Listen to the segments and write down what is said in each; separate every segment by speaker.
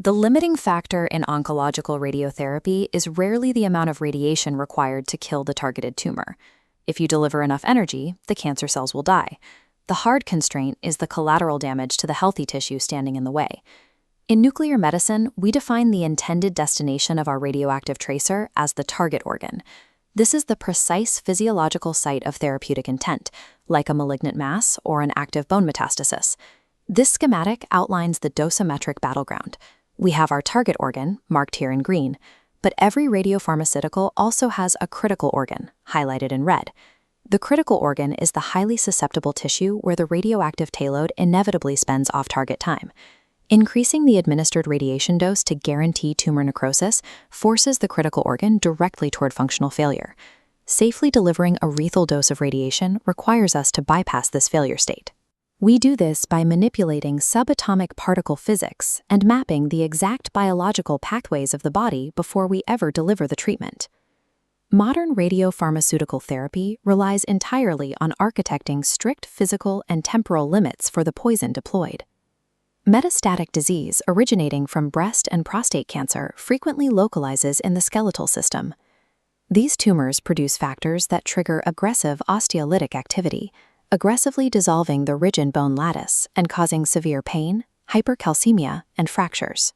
Speaker 1: The limiting factor in oncological radiotherapy is rarely the amount of radiation required to kill the targeted tumor. If you deliver enough energy, the cancer cells will die. The hard constraint is the collateral damage to the healthy tissue standing in the way. In nuclear medicine, we define the intended destination of our radioactive tracer as the target organ. This is the precise physiological site of therapeutic intent, like a malignant mass or an active bone metastasis. This schematic outlines the dosimetric battleground. We have our target organ, marked here in green, but every radiopharmaceutical also has a critical organ, highlighted in red. The critical organ is the highly susceptible tissue where the radioactive payload inevitably spends off-target time. Increasing the administered radiation dose to guarantee tumor necrosis forces the critical organ directly toward functional failure. Safely delivering a lethal dose of radiation requires us to bypass this failure state. We do this by manipulating subatomic particle physics and mapping the exact biological pathways of the body before we ever deliver the treatment. Modern radiopharmaceutical therapy relies entirely on architecting strict physical and temporal limits for the poison deployed. Metastatic disease originating from breast and prostate cancer frequently localizes in the skeletal system. These tumors produce factors that trigger aggressive osteolytic activity, aggressively dissolving the rigid bone lattice and causing severe pain, hypercalcemia, and fractures.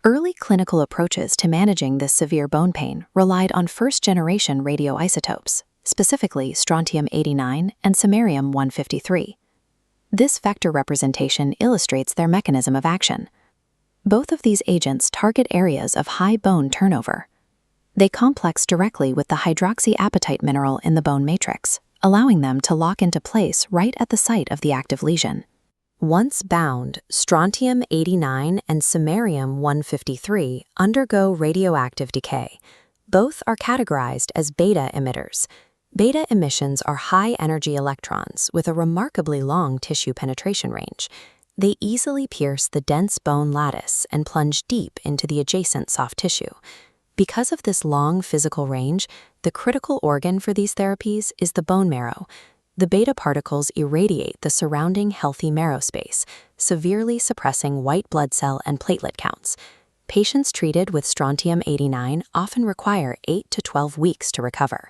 Speaker 1: Early clinical approaches to managing this severe bone pain relied on first-generation radioisotopes, specifically strontium-89 and samarium-153. This vector representation illustrates their mechanism of action. Both of these agents target areas of high bone turnover. They complex directly with the hydroxyapatite mineral in the bone matrix, allowing them to lock into place right at the site of the active lesion. Once bound, strontium-89 and samarium-153 undergo radioactive decay. Both are categorized as beta emitters. Beta emissions are high-energy electrons with a remarkably long tissue penetration range. They easily pierce the dense bone lattice and plunge deep into the adjacent soft tissue. Because of this long physical range, the critical organ for these therapies is the bone marrow. The beta particles irradiate the surrounding healthy marrow space, severely suppressing white blood cell and platelet counts. Patients treated with strontium-89 often require 8 to 12 weeks to recover.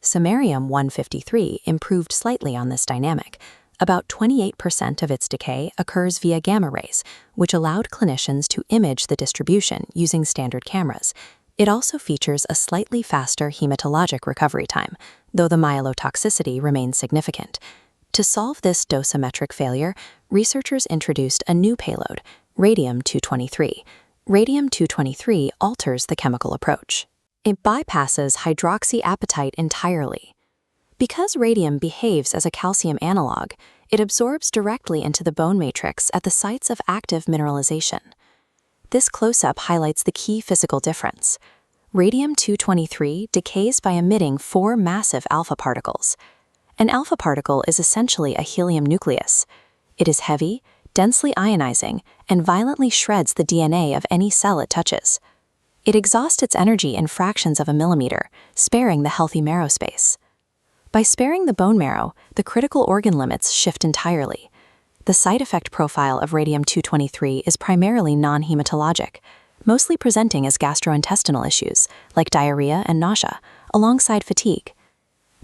Speaker 1: Samarium-153 improved slightly on this dynamic. About 28% of its decay occurs via gamma rays, which allowed clinicians to image the distribution using standard cameras. It also features a slightly faster hematologic recovery time, though the myelotoxicity remains significant. To solve this dosimetric failure, researchers introduced a new payload, radium-223. Radium-223 alters the chemical approach. It bypasses hydroxyapatite entirely. Because radium behaves as a calcium analog, it absorbs directly into the bone matrix at the sites of active mineralization. This close-up highlights the key physical difference. Radium-223 decays by emitting 4 massive alpha particles. An alpha particle is essentially a helium nucleus. It is heavy, densely ionizing, and violently shreds the DNA of any cell it touches. It exhausts its energy in fractions of a millimeter, sparing the healthy marrow space. By sparing the bone marrow, the critical organ limits shift entirely. The side effect profile of radium-223 is primarily non-hematologic, mostly presenting as gastrointestinal issues, like diarrhea and nausea, alongside fatigue.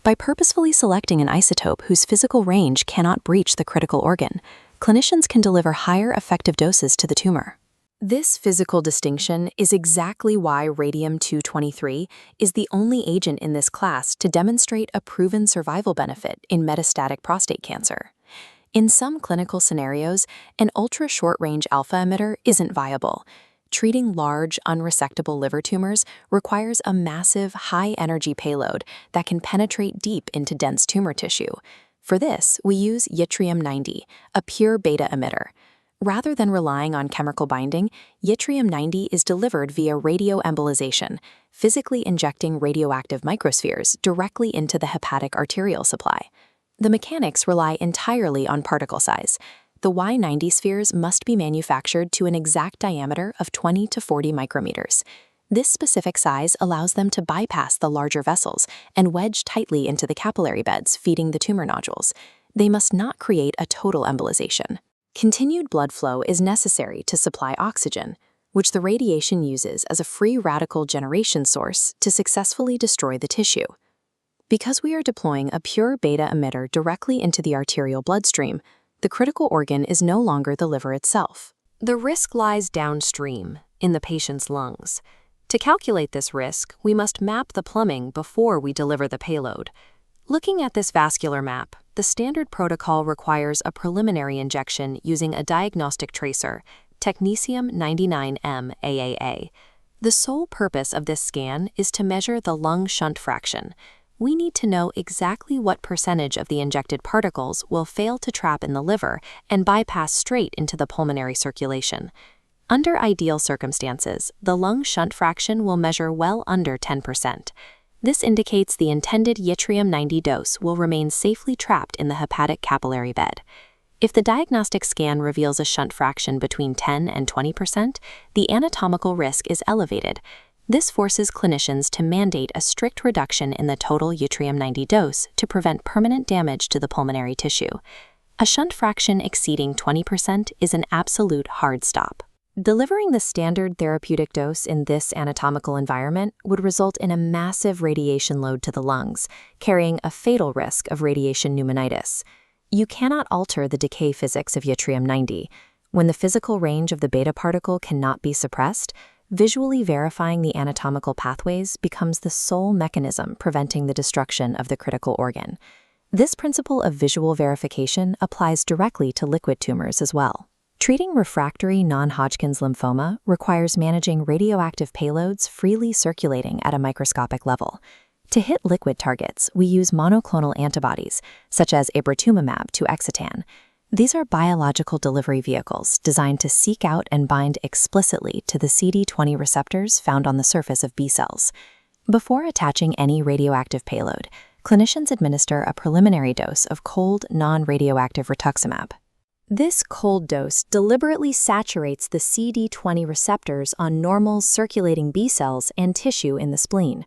Speaker 1: By purposefully selecting an isotope whose physical range cannot breach the critical organ, clinicians can deliver higher effective doses to the tumor. This physical distinction is exactly why radium-223 is the only agent in this class to demonstrate a proven survival benefit in metastatic prostate cancer. In some clinical scenarios, an ultra-short-range alpha emitter isn't viable. Treating large, unresectable liver tumors requires a massive, high-energy payload that can penetrate deep into dense tumor tissue. For this, we use yttrium-90, a pure beta emitter. Rather than relying on chemical binding, yttrium-90 is delivered via radioembolization, physically injecting radioactive microspheres directly into the hepatic arterial supply. The mechanics rely entirely on particle size. The Y90 spheres must be manufactured to an exact diameter of 20 to 40 micrometers. This specific size allows them to bypass the larger vessels and wedge tightly into the capillary beds feeding the tumor nodules. They must not create a total embolization. Continued blood flow is necessary to supply oxygen. which the radiation uses as a free radical generation source to successfully destroy the tissue. Because we are deploying a pure beta emitter directly into the arterial bloodstream, the critical organ is no longer the liver itself. The risk lies downstream, in the patient's lungs. To calculate this risk, we must map the plumbing before we deliver the payload. Looking at this vascular map, the standard protocol requires a preliminary injection using a diagnostic tracer, Sm153 AAA. The sole purpose of this scan is to measure the lung shunt fraction. We need to know exactly what percentage of the injected particles will fail to trap in the liver and bypass straight into the pulmonary circulation. Under ideal circumstances, the lung shunt fraction will measure well under 10%. This indicates the intended Y90 dose will remain safely trapped in the hepatic capillary bed. If the diagnostic scan reveals a shunt fraction between 10 and 20%, the anatomical risk is elevated. This forces clinicians to mandate a strict reduction in the total Y90 dose to prevent permanent damage to the pulmonary tissue. A shunt fraction exceeding 20% is an absolute hard stop. Delivering the standard therapeutic dose in this anatomical environment would result in a massive radiation load to the lungs, carrying a fatal risk of radiation pneumonitis. You cannot alter the decay physics of yttrium-90. When the physical range of the beta particle cannot be suppressed, visually verifying the anatomical pathways becomes the sole mechanism preventing the destruction of the critical organ. This principle of visual verification applies directly to liquid tumors as well. Treating refractory non-Hodgkin's lymphoma requires managing radioactive payloads freely circulating at a microscopic level. To hit liquid targets, we use monoclonal antibodies, such as abritumumab to excitan. These are biological delivery vehicles designed to seek out and bind explicitly to the CD20 receptors found on the surface of B cells. Before attaching any radioactive payload, clinicians administer a preliminary dose of cold, non-radioactive rituximab. This cold dose deliberately saturates the CD20 receptors on normal circulating B cells and tissue in the spleen.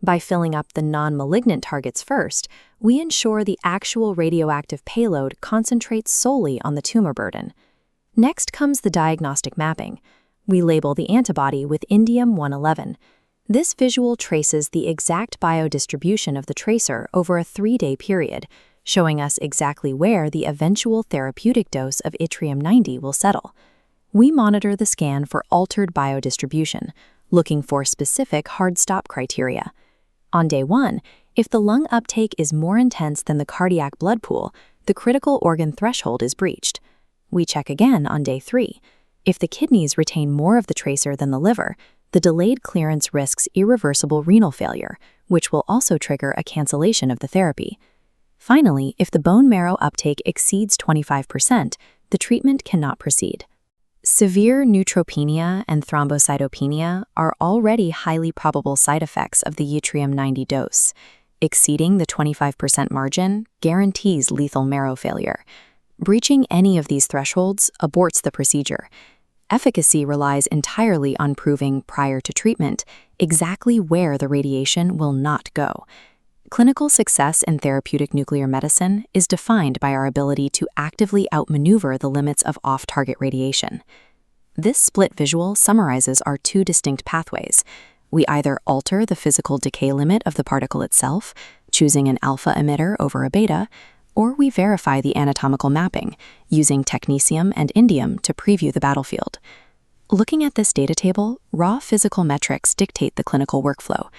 Speaker 1: By filling up the non-malignant targets first, we ensure the actual radioactive payload concentrates solely on the tumor burden. Next comes the diagnostic mapping. We label the antibody with indium-111. This visual traces the exact biodistribution of the tracer over a 3-day period, showing us exactly where the eventual therapeutic dose of yttrium-90 will settle. We monitor the scan for altered biodistribution, looking for specific hard stop criteria. On day 1, if the lung uptake is more intense than the cardiac blood pool, the critical organ threshold is breached. We check again on day 3. If the kidneys retain more of the tracer than the liver, the delayed clearance risks irreversible renal failure, which will also trigger a cancellation of the therapy. Finally, if the bone marrow uptake exceeds 25%, the treatment cannot proceed. Severe neutropenia and thrombocytopenia are already highly probable side effects of the yttrium-90 dose. Exceeding the 25% margin guarantees lethal marrow failure. Breaching any of these thresholds aborts the procedure. Efficacy relies entirely on proving, prior to treatment, exactly where the radiation will not go. Clinical success in therapeutic nuclear medicine is defined by our ability to actively outmaneuver the limits of off-target radiation. This split visual summarizes our 2 distinct pathways. We either alter the physical decay limit of the particle itself, choosing an alpha emitter over a beta, or we verify the anatomical mapping, using technetium and indium to preview the battlefield. Looking at this data table, raw physical metrics dictate the clinical workflow.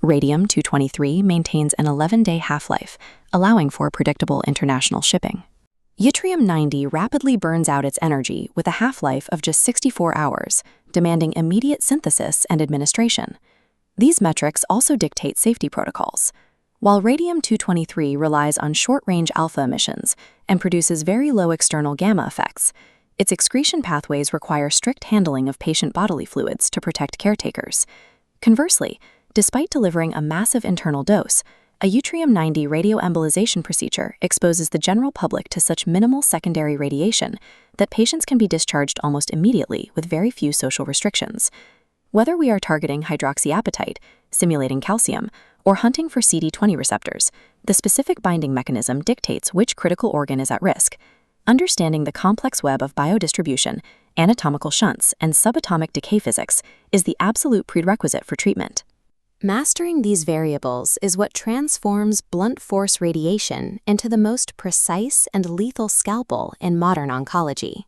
Speaker 1: Radium-223 maintains an 11-day half-life, allowing for predictable international shipping. Yttrium-90 rapidly burns out its energy with a half-life of just 64 hours, demanding immediate synthesis and administration. These metrics also dictate safety protocols. While radium-223 relies on short-range alpha emissions and produces very low external gamma effects, its excretion pathways require strict handling of patient bodily fluids to protect caretakers. Conversely, despite delivering a massive internal dose, a yttrium-90 radioembolization procedure exposes the general public to such minimal secondary radiation that patients can be discharged almost immediately with very few social restrictions. Whether we are targeting hydroxyapatite, simulating calcium, or hunting for CD20 receptors, the specific binding mechanism dictates which critical organ is at risk. Understanding the complex web of biodistribution
Speaker 2: anatomical shunts, and subatomic decay physics is the absolute prerequisite for treatment.
Speaker 3: Mastering these variables is what transforms blunt force radiation into the most precise and lethal scalpel in modern oncology.